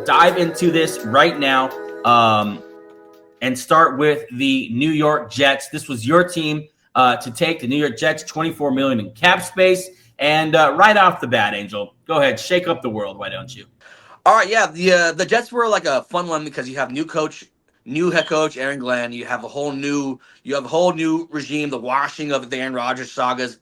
dive into this right now and start with the New York Jets. This was your team to take the New York Jets, $24 million in cap space. And right off the bat, Angel, go ahead, shake up the world. Why don't you? All right, yeah, the Jets were like a fun one because you have new head coach Aaron Glenn. You have a whole new regime. The washing of the Aaron Rodgers sagas,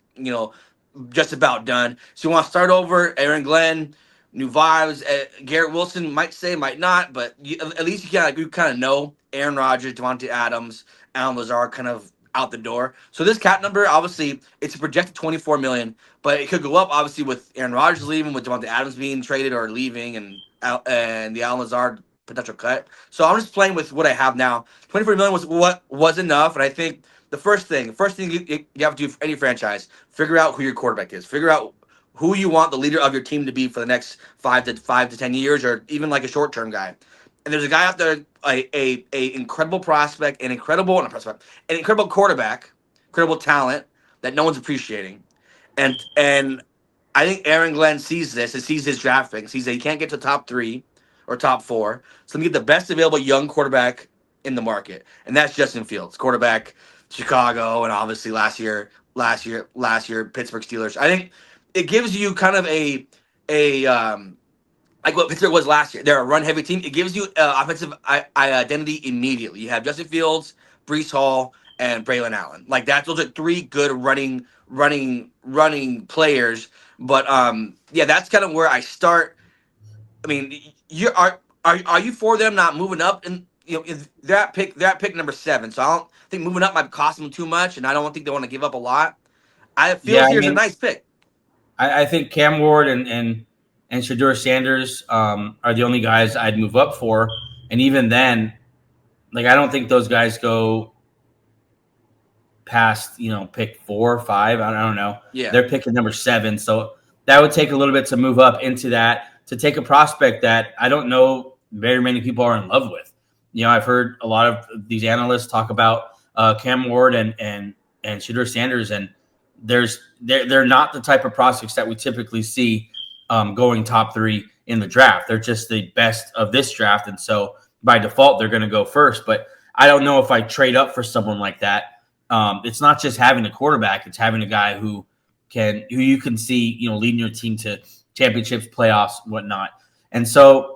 just about done. So you want to start over, Aaron Glenn, new vibes. Garrett Wilson might say, might not, but at least you kind of know Aaron Rodgers, Devontae Adams, Alan Lazard kind of out the door. So this cap number, obviously, it's a projected 24 million, but it could go up obviously with Aaron Rodgers leaving, with Devontae Adams being traded or leaving, and the Alan Lazard potential cut. So I'm just playing with what I have now. 24 million was what was enough, and I think the first thing you have to do for any franchise, figure out who your quarterback is. Figure out who you want the leader of your team to be for the next 5 to 10 years, or even like a short term guy. And there's a guy out there, a incredible prospect, an incredible quarterback, incredible talent that no one's appreciating. And I think Aaron Glenn sees this and sees his draft picks. Sees that he can't get to top three or top four. So let me get the best available young quarterback in the market, and that's Justin Fields, quarterback, Chicago, and obviously last year Pittsburgh Steelers. I think it gives you kind of a like what Pittsburgh was last year. They're a run heavy team. It gives you offensive identity immediately. You have Justin Fields, Brees Hall, and Braylon Allen. Like that, those are three good running players. But yeah, that's kind of where I start. I mean, are you for them not moving up? And that pick number 7. So I don't think moving up might cost them too much, and I don't think they want to give up a lot. I feel Yeah, I here's a mean, nice pick. I think Cam Ward and Shador Sanders are the only guys I'd move up for. And even then, like I don't think those guys go past, pick 4 or 5. I don't know. Yeah. They're picking number 7. So that would take a little bit to move up into that, to take a prospect that I don't know very many people are in love with. I've heard a lot of these analysts talk about Cam Ward and Shador Sanders, and they're not the type of prospects that we typically see going top 3 in the draft. They're just the best of this draft, and so by default they're going to go first. But I don't know if I trade up for someone like that. It's not just having a quarterback; it's having a guy who you can see leading your team to championships, playoffs, whatnot. And so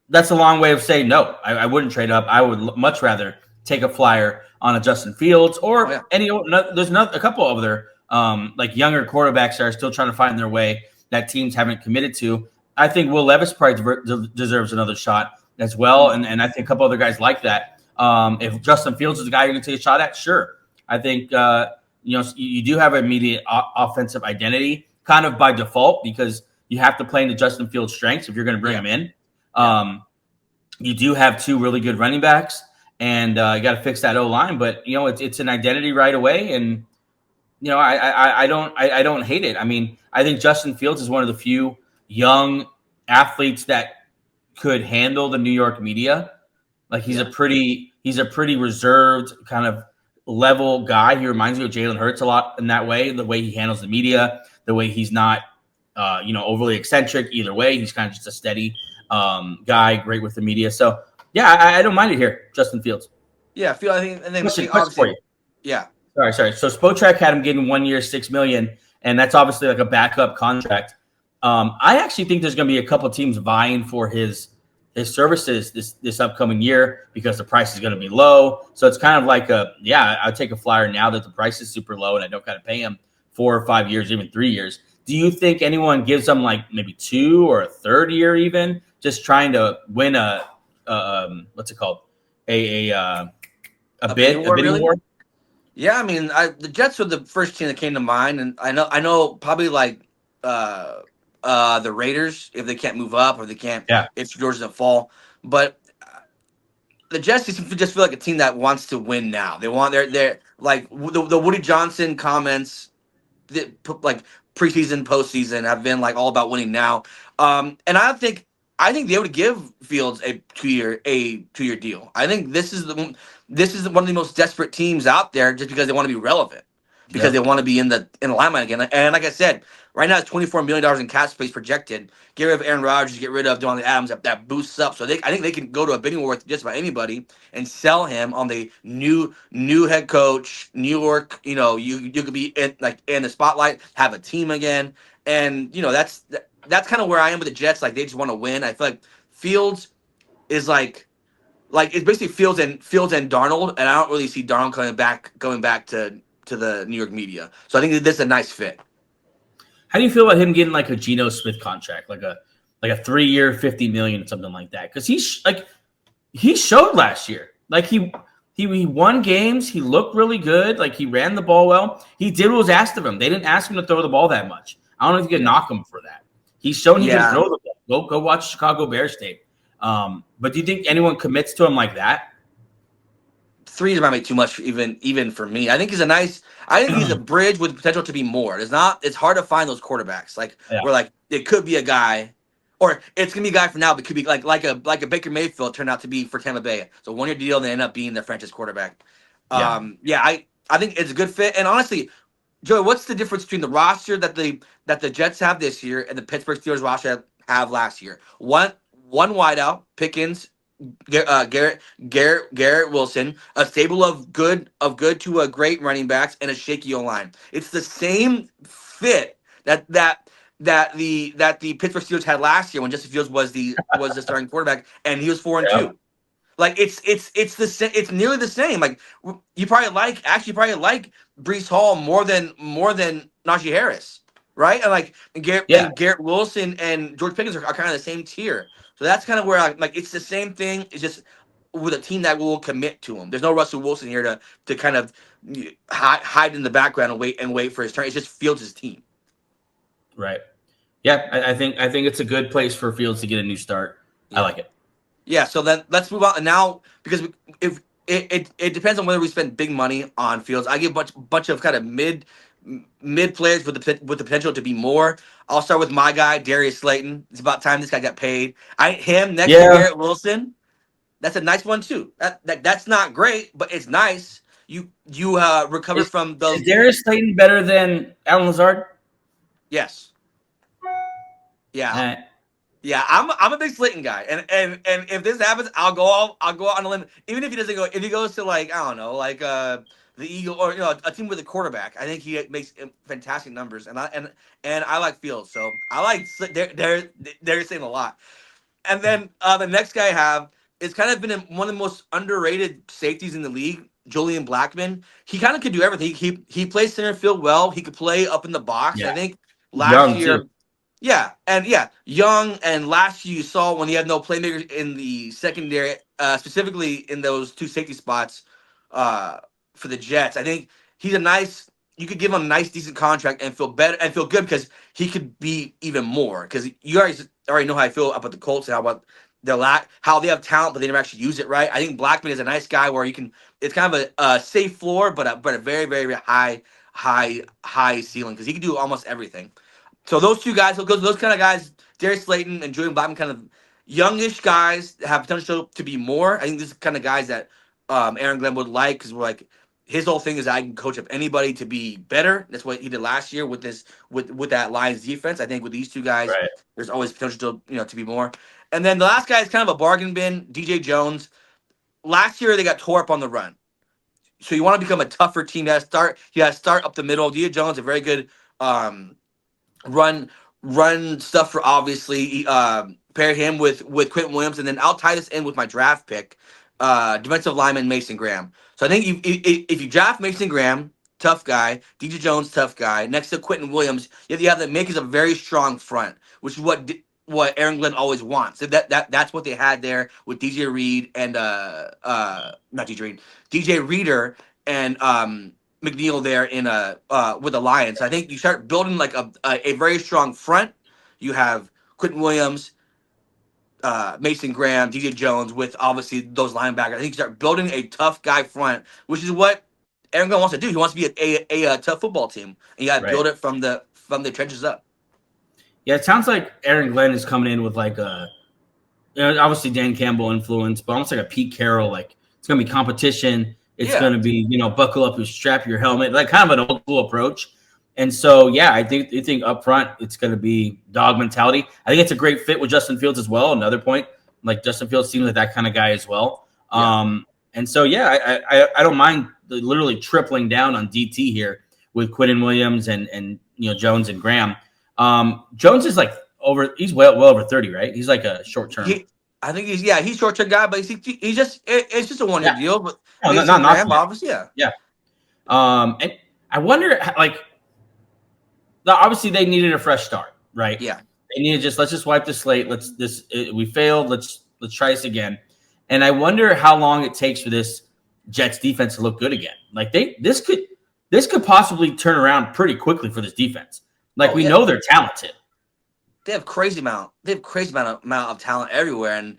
that's a long way of saying no. I wouldn't trade up. I would much rather take a flyer on a Justin Fields or there's a couple of other like younger quarterbacks that are still trying to find their way that teams haven't committed to. I think Will Levis probably deserves another shot as well, and I think a couple other guys like that. If Justin Fields is the guy you're going to take a shot at, sure. I think you do have immediate offensive identity kind of by default because you have to play into Justin Fields' strengths if you're going to bring him in. You do have 2 really good running backs, and you got to fix that O-line. But it's an identity right away, and I don't hate it. I mean, I think Justin Fields is one of the few young athletes that could handle the New York media. Like he's a pretty reserved kind of level guy. He reminds me of Jalen Hurts a lot in that way, the way he handles the media, the way he's not overly eccentric either way. He's kind of just a steady guy, great with the media. So yeah, I don't mind it here, Justin Fields. Yeah, I think, and then question obviously for you. Yeah. Sorry. So Spotrac had him getting 1 year, $6 million, and that's obviously like a backup contract. I actually think there's going to be a couple teams vying for his services this upcoming year because the price is going to be low. So it's kind of like I'll take a flyer now that the price is super low and I don't got to pay him 4 or 5 years, even 3 years. Do you think anyone gives them like maybe 2 or a third year, even just trying to win a what's it called, a bidding war? Yeah, I mean, the Jets were the first team that came to mind, and I know probably like the Raiders if they can't move up or they can't if George doesn't fall, but the Jets just feel like a team that wants to win now. They want their like the Woody Johnson comments, like preseason, postseason have been like all about winning now, and I think they would give Fields a 2-year deal. I think this is one of the most desperate teams out there just because they want to be relevant. because they want to be in the limelight again. And like I said, right now it's $24 million in cap space projected. Get rid of Aaron Rodgers, get rid of Devontae Adams. That boosts up. So I think they can go to a bidding war with just about anybody and sell him on the new head coach, New York. You could be in the spotlight, have a team again, and that's kind of where I am with the Jets. Like they just want to win. I feel like Fields is like it's basically Fields and Darnold, and I don't really see Darnold going back to the New York media. So I think this is a nice fit. How do you feel about him getting like a Geno Smith contract, like a 3-year, $50 million, something like that? Because he showed last year, like he won games, he looked really good, like he ran the ball well, he did what was asked of him. They didn't ask him to throw the ball that much. I don't know if you can knock him for that. He's shown he can throw the ball. Go watch Chicago Bears tape. But do you think anyone commits to him like that? 3 might be too much even for me. I think he's a bridge with potential to be more. It's hard to find those quarterbacks where like it could be a guy, or it's gonna be a guy for now, but it could be like a Baker Mayfield turned out to be for Tampa Bay. So 1-year deal and they end up being the franchise quarterback. I think it's a good fit. And honestly, Joey, what's the difference between the roster that the Jets have this year and the Pittsburgh Steelers roster have last year? One wideout, Pickens, Garrett Wilson, a stable of good to a great running backs, and a shaky O-line. It's the same fit that the Pittsburgh Steelers had last year when Justin Fields was the starting quarterback, and he was 4-2. Like it's nearly the same. Like you probably like Breece Hall more than Najee Harris, right? And Garrett Wilson and George Pickens are kind of the same tier. So that's kind of where it's the same thing. It's just with a team that will commit to him. There's no Russell Wilson here to kind of hide in the background and wait for his turn. It just Fields' team. Right. Yeah, I think it's a good place for Fields to get a new start. Yeah. I like it. Yeah. So then let's move on now, because if it depends on whether we spend big money on Fields. I give a bunch of kind of mid players with the potential to be more. I'll start with my guy, Darius Slayton. It's about time this guy got paid. Him next to Garrett Wilson. That's a nice one too. That's not great, but it's nice. You recovered from those. Is Darius Slayton better than Allen Lazard? Yes. Yeah. Yeah, I'm a big Slayton guy, and if this happens, I'll go out on a limb. Even if he doesn't go, if he goes to I don't know, the Eagle or a team with a quarterback, I think he makes fantastic numbers, and I like Fields, so I like they're saying a lot. And then the next guy I have is kind of been one of the most underrated safeties in the league, Julian Blackmon. He kind of could do everything. He plays center field well. He could play up in the box. Yeah. I think last year. Too. Yeah, young, and last year you saw when he had no playmakers in the secondary, specifically in those 2 safety spots for the Jets. I think you could give him a nice, decent contract and feel better and feel good because he could be even more. Because you guys already know how I feel about the Colts and how they have talent, but they never actually use it right. I think Blackmon is a nice guy where it's kind of a safe floor, but a very, very high ceiling because he can do almost everything. So those 2 guys, those kind of guys, Darius Slayton and Julian Blackmon, kind of youngish guys that have potential to be more. I think this is kind of guys that Aaron Glenn would like, because we're his whole thing is I can coach up anybody to be better. That's what he did last year with that Lions defense. I think with these 2 guys, there's always potential to be more. And then the last guy is kind of a bargain bin, DJ Jones. Last year they got tore up on the run, so you want to become a tougher team. You got to start up the middle. DJ Jones, a very good run stuff for, obviously pair him with Quentin Williams, and then I'll tie this in with my draft pick, defensive lineman Mason Graham. So I think if you draft Mason Graham, tough guy, DJ Jones, tough guy, next to Quentin Williams, you have to make a very strong front, which is what Aaron Glenn always wants. So that's what they had there with DJ Reed and not DJ Reed, DJ Reader and McNeil there with the Lions. I think you start building a very strong front. You have Quentin Williams, Mason Graham, DJ Jones with obviously those linebackers. I think you start building a tough guy front, which is what Aaron Glenn wants to do. He wants to be a tough football team, and you got to build it from the trenches up. Yeah, it sounds like Aaron Glenn is coming in with obviously Dan Campbell influence, but almost like a Pete Carroll. It's going to be competition. It's going to be, buckle up, strap your helmet, like kind of an old school approach. And so, yeah, I think up front it's going to be dog mentality. I think it's a great fit with Justin Fields as well. Another point, like Justin Fields seems like that kind of guy as well. Yeah. And so, yeah, I don't mind literally tripling down on DT here with Quinnen Williams and Jones and Graham. Jones is like he's well over 30, right? He's like a short term. I think he's short term guy, but it's just a 1 year deal. But not Graham, obviously, yeah. And I wonder, like, obviously they needed a fresh start, right? Yeah, they needed let's just wipe the slate. We failed. Let's try this again. And I wonder how long it takes for this Jets defense to look good again. Like this could possibly turn around pretty quickly for this defense. Like we know they're talented. They have crazy amount of talent everywhere, and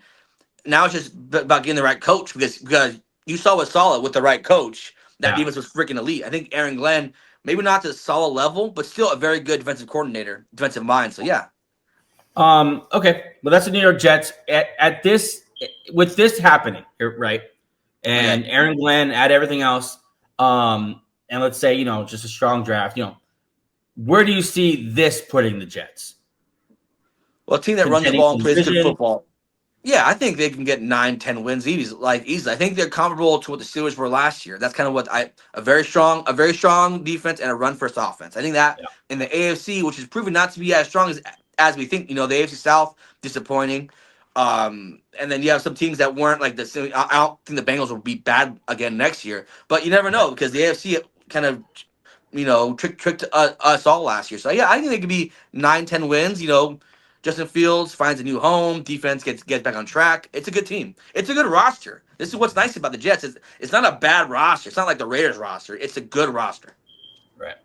now it's just about getting the right coach because you saw what solid with the right coach. That defense was freaking elite. I think Aaron Glenn, maybe not to a solid level, but still a very good defensive coordinator, defensive mind. So yeah. Okay. Well, that's the New York Jets with this happening, right? And Aaron Glenn, add everything else. And let's say, just a strong draft, where do you see this putting the Jets? Well, a team that runs the ball and plays good football. Yeah, I think they can get 9-10 wins easily. I think they're comparable to what the Steelers were last year. That's kind of what a very strong defense and a run first offense. I think that in the AFC, which is proven not to be as strong as we think, the AFC South disappointing. And then you have some teams that weren't like the. I don't think the Bengals will be bad again next year, but you never know because the AFC kind of tricked us all last year. So yeah, I think they could be 9-10 wins. Justin Fields finds a new home. Defense gets back on track. It's a good team. It's a good roster. This is what's nice about the Jets. It's not a bad roster. It's not like the Raiders roster. It's a good roster. Right.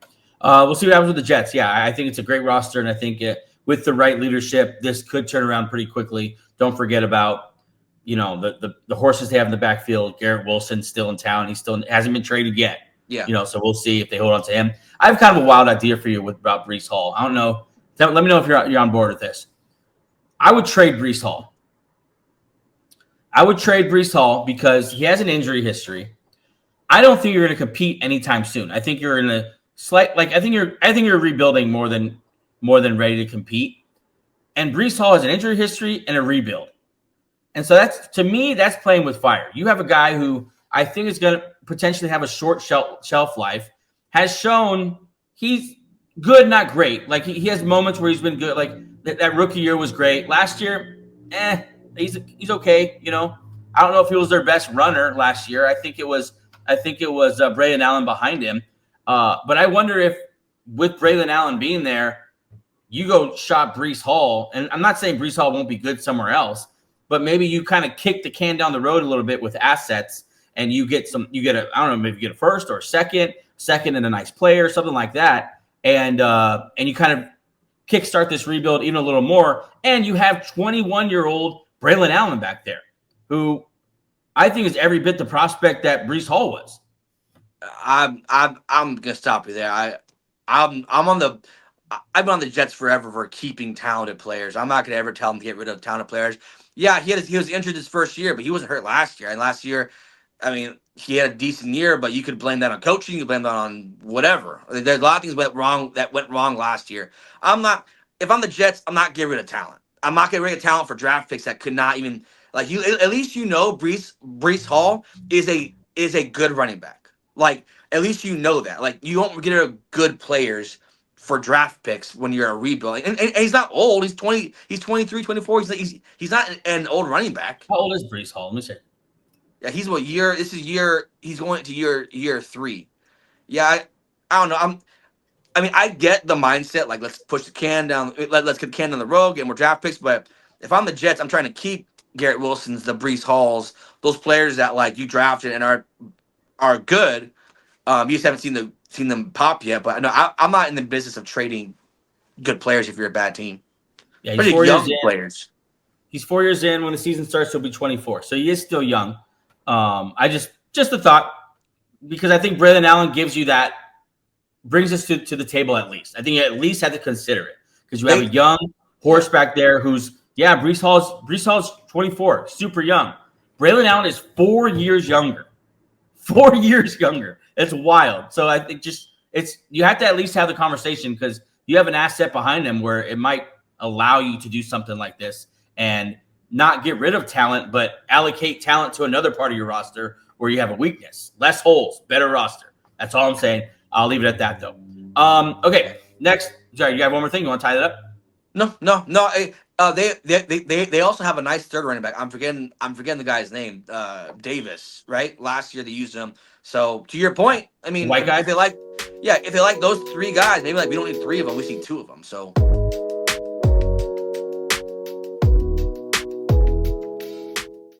We'll see what happens with the Jets. Yeah, I think it's a great roster, and I think with the right leadership, this could turn around pretty quickly. Don't forget about the horses they have in the backfield. Garrett Wilson still in town. He still hasn't been traded yet. Yeah. So we'll see if they hold on to him. I have kind of a wild idea for you about Breece Hall. I don't know. Let me know if you're on board with this. I would trade Breece Hall. Because he has an injury history. I don't think you're going to compete anytime soon. I think you're in a slight I think you're rebuilding more than ready to compete. And Breece Hall has an injury history and a rebuild. And so to me, that's playing with fire. You have a guy who I think is going to potentially have a short shelf life, has shown he's good, not great. Like he has moments where he's been good. Like that rookie year was great. Last year, he's okay. I don't know if he was their best runner last year. I think it was Braylon Allen behind him. But I wonder if with Braylon Allen being there, you go shop Breece Hall. And I'm not saying Breece Hall won't be good somewhere else, but maybe you kind of kick the can down the road a little bit with assets, and you get I don't know, maybe you get a first or a second and a nice player, something like that. And you kind of kickstart this rebuild even a little more. And you have 21-year-old Braylon Allen back there, who I think is every bit the prospect that Breece Hall was. I'm gonna stop you there. I've been on the Jets forever for keeping talented players. I'm not gonna ever tell them to get rid of talented players. Yeah, he was injured his first year, but he wasn't hurt last year. And last year, I mean, he had a decent year, but you could blame that on coaching. You could blame that on whatever. There's a lot of things that went wrong last year. If I'm the Jets, I'm not getting rid of talent. I'm not getting rid of talent for draft picks that could not even you. At least Breece Hall is a good running back. Like at least you know that. Like you don't get rid of good players for draft picks when you're a rebuild. And he's not old. He's 20. He's 23, 24. He's not an old running back. How old is Breece Hall? Let me see. Yeah, he's what year? This is year. He's going to year 3. Yeah, I don't know. I get the mindset. Like, let's push the can down. Let's get the can down the road, get more draft picks. But if I'm the Jets, I'm trying to keep Garrett Wilson's, the Breece Halls, those players that you drafted and are good. You just haven't seen them pop yet. But no, I'm not in the business of trading good players if you're a bad team. Yeah, he's 4 years in. Players. He's 4 years in. When the season starts, he'll be 24. So he is still young. I just a thought, because I think Braylon Allen brings us to the table at least. I think you at least have to consider it because you have a young horse back there who's Breece Hall's 24, super young. Braylon Allen is 4 years younger. 4 years younger. It's wild. So I think you have to at least have the conversation because you have an asset behind him where it might allow you to do something like this and not get rid of talent, but allocate talent to another part of your roster where you have a weakness. Less holes, better roster. That's all I'm saying. I'll leave it at that, though. Okay, next. Sorry, you have one more thing? You want to tie that up? No. They also have a nice third running back. I'm forgetting the guy's name. Davis, right? Last year they used him. So to your point, I mean, White guy? if they like those three guys, maybe like we don't need three of them. We see two of them. So